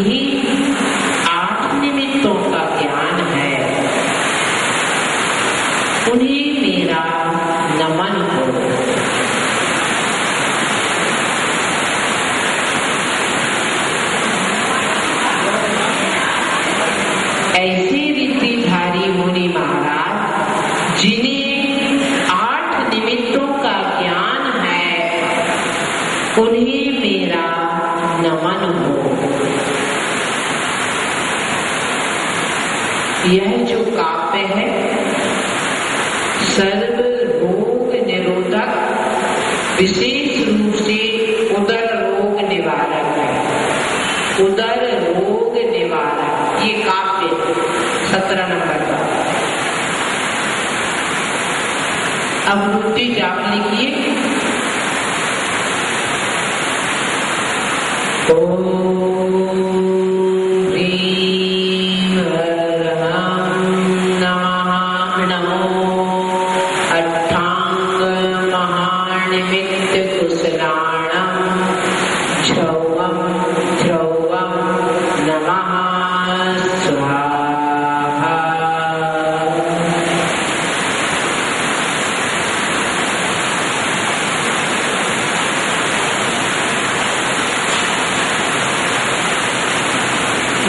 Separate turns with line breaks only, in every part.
इन्हीं 8 निमित्तों का ज्ञान है, उन्हीं मेरा नमन हो। ऐसे रीतिधारी मुनि महाराज जिन्हें 8 निमित्तों का ज्ञान है, उन्हीं मेरा नमन हो। यह जो काव्य है सर्व रोग निरोधक, विशेष रूप से उदर रोग निवारक है। उदर रोग निवारक ये काव्य 17 नंबर का। अब वृत्ति जाप लिखिए।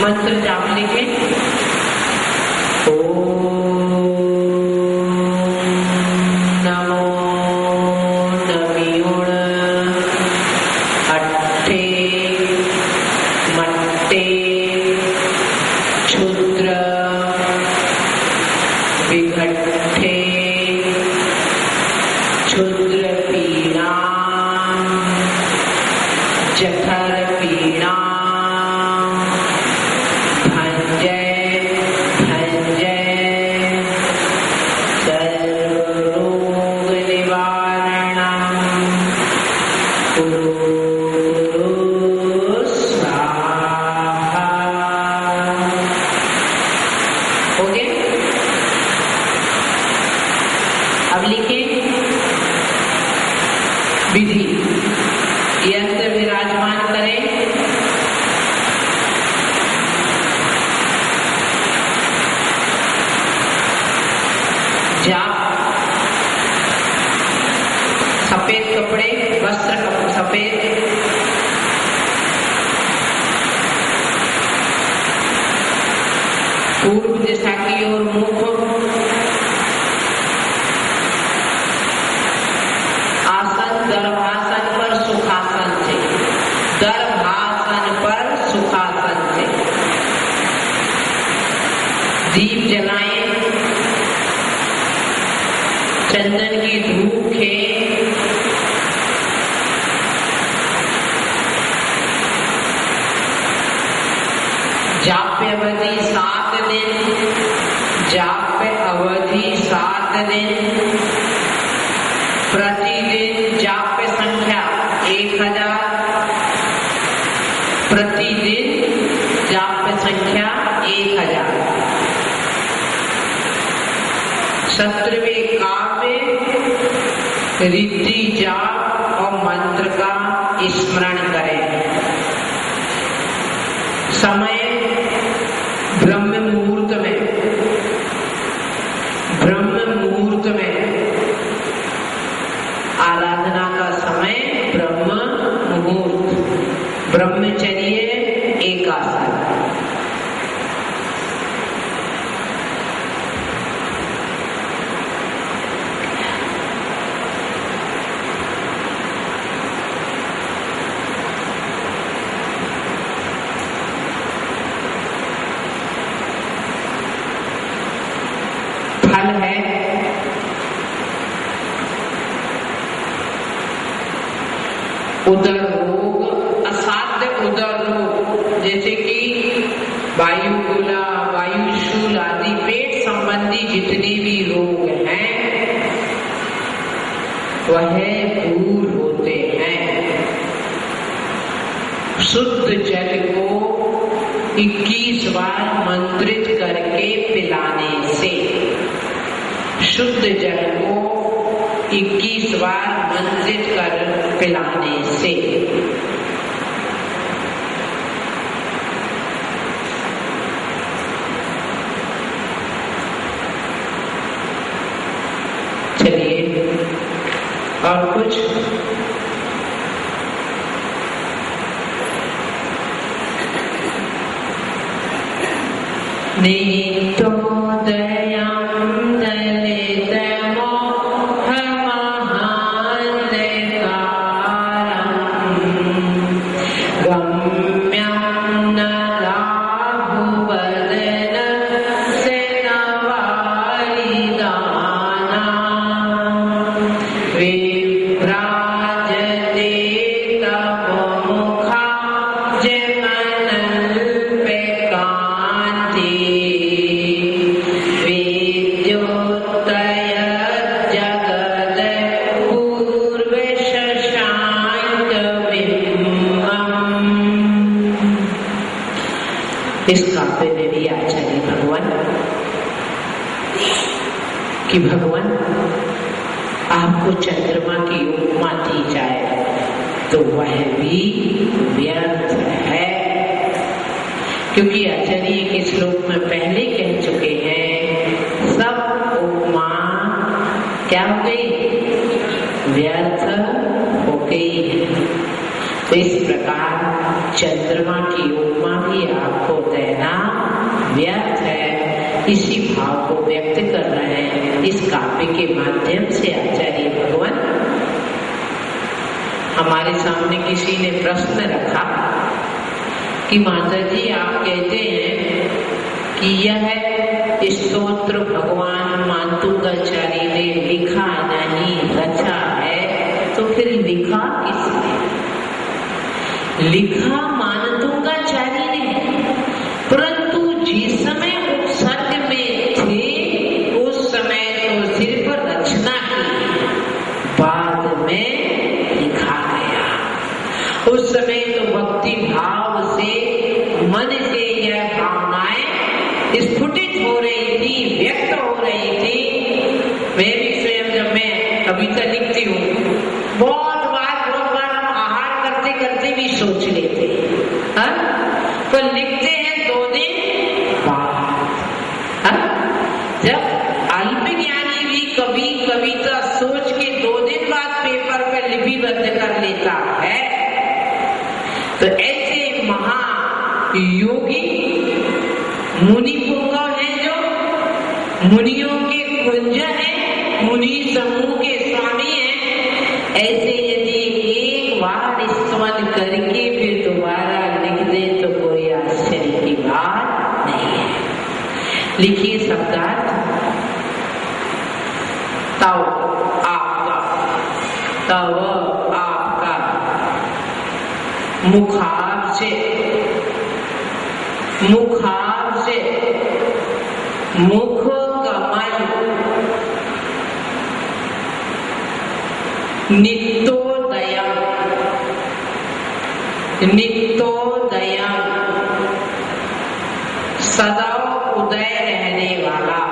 मंत्र जाप लिखे। अब लिखे विधि। यंत्र विराजमान करें। जाप सफेद कपड़े, वस्त्र सफेद, पूर्व दिशा की ओर मुख, गर्भासन पर सुखासन से, गर्भासन पर सुखासन से दीप जलाएं, चंदन की धूप खें, जाप अवधि 7 दिन, जाप अवधि 7 दिन, प्रतिदिन जाप संख्या 1000, प्रतिदिन जाप संख्या 1000। 17वें काव्य रिद्धि जाप और मंत्र का स्मरण करें। समय ब्रह्म मुहूर्त में, ब्रह्म मुहूर्त में आराधना का समय ब्रह्म मुहूर्त, ब्रह्मचर्य एकासन। फल है उदर रोग, असाध्य उदर रोग, जैसे कि वायुकुला, वायुशूल आदि पेट संबंधी जितने भी रोग हैं वह दूर होते हैं। शुद्ध जल को 21 बार मंत्रित करके पिलाने से, शुद्ध जल को 21 बार मंत्रित कर पिलाने से और कुछ नीतो दयाम दलित मोह महांधकारम गम्यं न राहुवदन सेनवारिदाना विभ्राजते तपोमुखा जमनल्पकान्ति इस काव्य में भी आचार्य भगवान कि भगवान आपको चंद्रमा की उपमा दी जाए तो वह भी व्यर्थ है, क्योंकि आचार्य के श्लोक में पहले कह चुके हैं सब उपमा क्या हो गई, व्यर्थ हो गई है। तो इस प्रकार चंद्रमा की उपमा भी आपको देना व्यर्थ है, इसी भाव को व्यक्त कर रहे हैं इस काव्य के माध्यम से आचार्य भगवान। हमारे सामने किसी ने प्रश्न रखा कि माता जी आप कहते हैं कि यह स्तोत्र भगवान मातुंगाचार्य ने लिखा नहीं रचा है, तो फिर लिखा किसने? लिखा मानतुंगाचार्य ने, परंतु जिस समय उपसर्ग में थे उस समय तो सिर्फ रचना की, बाद में लिखा गया। उस समय तो भक्ति भाव से मन से यह भावनाएं स्फुटित हो रही थी, व्यक्त हो रही थी। मैं भी स्वयं जब मैं कविता लिखती हूँ बहुत बार हम आहार करते करते भी सोच लेते हैं, पर लिखते हैं 2 दिन बाद। जब अल्पज्ञानी भी कभी कविता सोच के 2 दिन बाद पेपर पर लिपिबद्ध कर लेता है, तो ऐसे महायोगी मुनि पुंगव हैं जो मुनियों के कुंज हैं, मुनि समूह के स्वामी हैं, ऐसे यदि एक बार स्मरण करके फिर दोबारा लिख दे तो कोई आश्चर्य की बात नहीं है। लिखिए शब्दार्थ। तव आपका, तव आपका, मुखार से, मुखार से, मुख कमल, नित्योदयम, नित्योदयम, सदा उदय रहने वाला,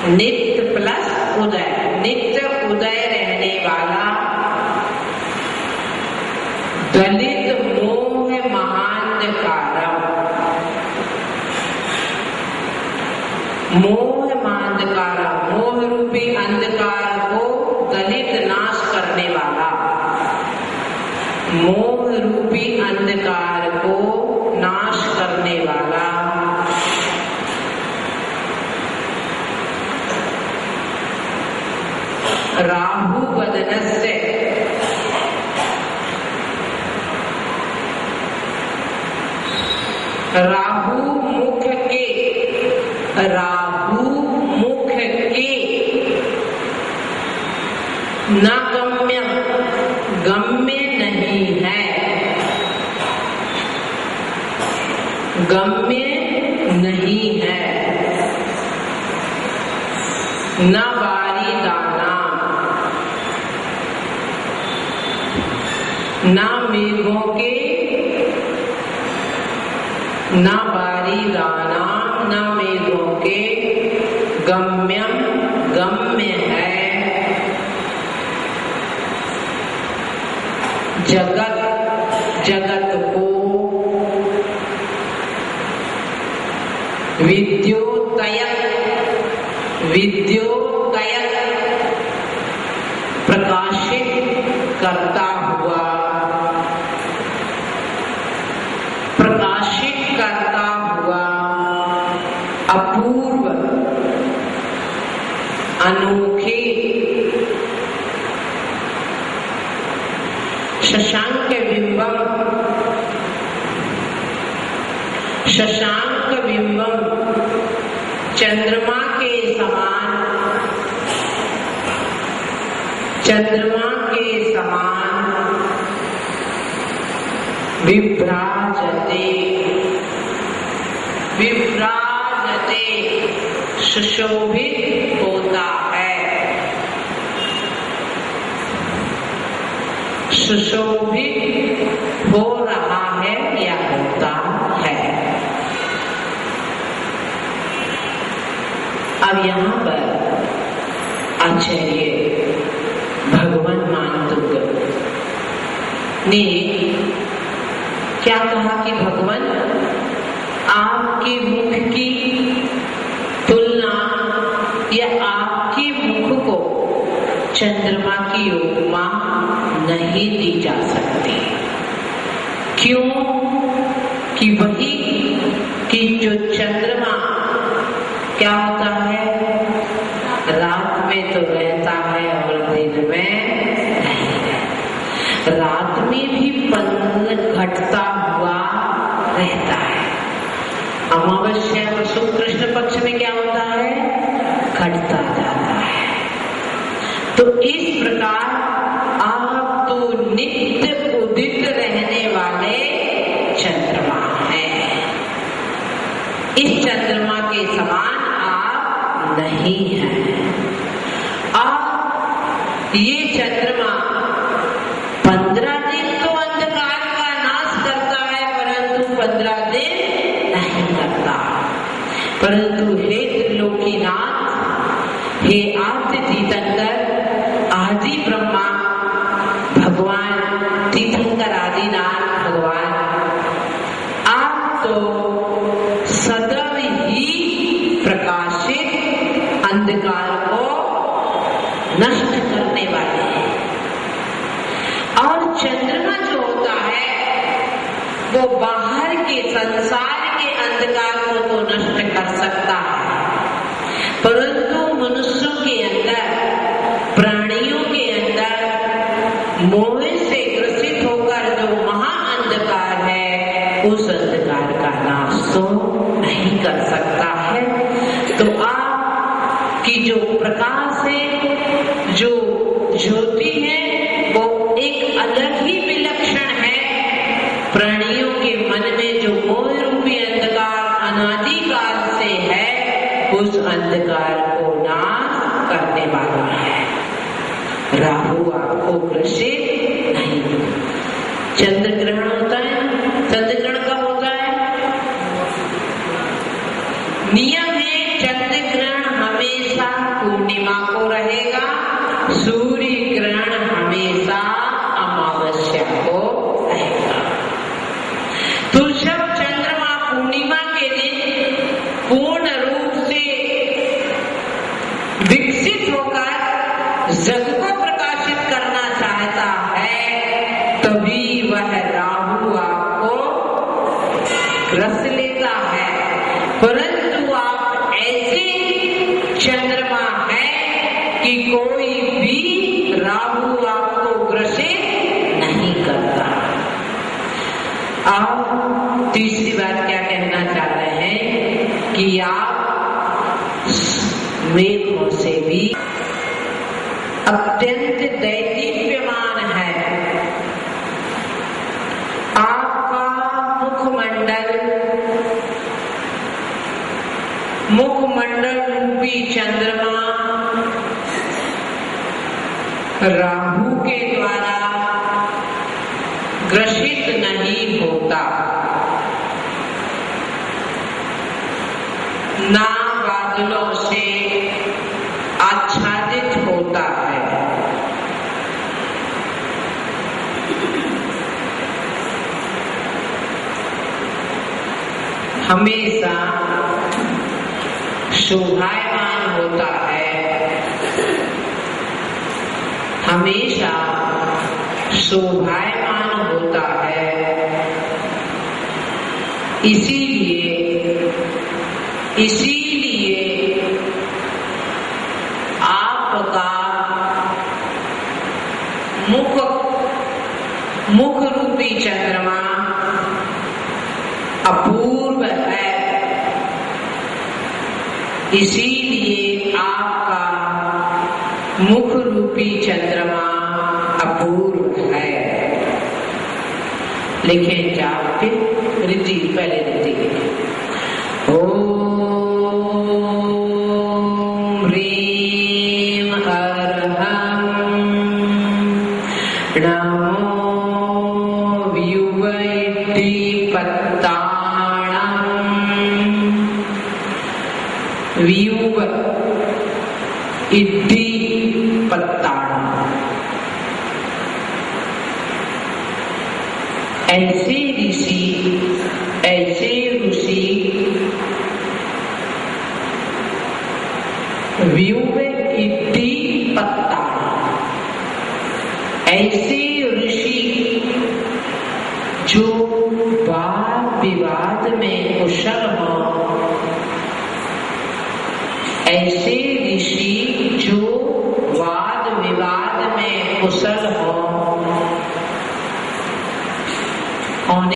नित्य प्लस उदय, नित्य उदय रहने वाला, दलित मोह महांधकारम, मोह महांधकारम, मोह रूपी अंधकार को दलित नाश करने वाला, मोह रूपी अंधकार को नाश करने वाला, राहु वदनस्य, राहु मुख के, राहु मुख के, न गम्य, गम्य नहीं है, गम्य नहीं है, न बारी दाना, न मेघों के, न बारी दाना, न मेघों के, गम्यम गम्य है, जगत, जगत को, विद्योतयत, विद्योतयत, अपूर्व अनोखे शशांक बिंबम चंद्रमा के समान विभ्राजते सुशोभित होता है, सुशोभित हो रहा है या होता है। अब यहाँ पर आचार्य भगवान मानतुंग ने क्या कहा कि भगवान आपके मुख की तुलना या आपके मुख को चंद्रमा की उपमा नहीं दी जा सकती। क्यों? कि वही कि जो चंद्रमा क्या होता है, रात में तो रहता है और दिन में नहीं रहता। रात में भी पल घटता हुआ रहता है। अमावस्या और शुक्ल कृष्ण पक्ष में क्या होता है, घटता जाता है। तो इस प्रकार आप तो नित्य उदित रहने वाले चंद्रमा हैं। इस चंद्रमा के समान आप नहीं हैं। आप ये चंद्रमा 15 दिन तो अंधकार का नाश करता है, परंतु 15 दिन नहीं करता। परंतु हे त्रिलोकीनाथ, हे आद्य तीर्थंकर आदि ब्रह्मा भगवान, तीर्थंकर आदिनाथ भगवान, आप तो सदैव ही प्रकाशित अंधकार को नष्ट करने वाले हैं। और चंद्रमा जो होता है वो बाहर के संसार के अंधकार को तो नष्ट कर सकता है, परंतु मनुष्यों के अंदर, प्राणियों के अंदर मोह से ग्रसित होकर जो महाअंधकार है, उस अंधकार का नाश तो नहीं कर सकता है। तो आपकी जो प्रकाश है, जो ज्योति है, वो एक अलग ही विलक्षण है। प्राणियों के मन में जो मोह रूपी अंधकार अनादिकाल से है, उस अंधकार को नाश करने वाला है। राहु आपको ग्रसित नहीं। चंद्र ग्रहण होता है, चंद्र ग्रहण कब होता है? नियम है, चंद्र ग्रहण हमेशा पूर्णिमा को रहेगा, सूर्य ग्रहण हमेशा अमावस्या को रहेगा। तो जब चंद्रमा पूर्णिमा के दिन पूर्ण रूप से विकसित होकर जग को प्रकाशित करना चाहता है, तभी वह राहु आपको ग्रस लेता है। परंतु आप ऐसे चंद्रमा है कि कोई भी राहु आपको ग्रसित नहीं करता। आप तीसरी बात क्या कहना चाह रहे हैं कि आप मेघों से भी अत्यंत दैदीप्यमान है। आपका मुखमंडल रूपी चंद्रमा राहु के द्वारा ग्रसित नहीं होता, ना बादलों से आच्छादित होता है। हमेशा शोभायमान होता है, हमेशा शोभायमान होता है। इसीलिए इसीलिए आपका मुख रूपी चंद्रमा अपूर्व है, इसीलिए आपका मुख रूपी चंद्रमा अपूर्व है। लेकिन जापते रिद्धि पहले रिद्धि ओम ह्रीं अर्हं नमो व्युवैति पत्ताणं व्युव इद्धि पत्ताणं। ऐसे ऋषि व्युव इद्धि पत्ताणं, ऐसे ऋषि जो वाद विवाद में कुशल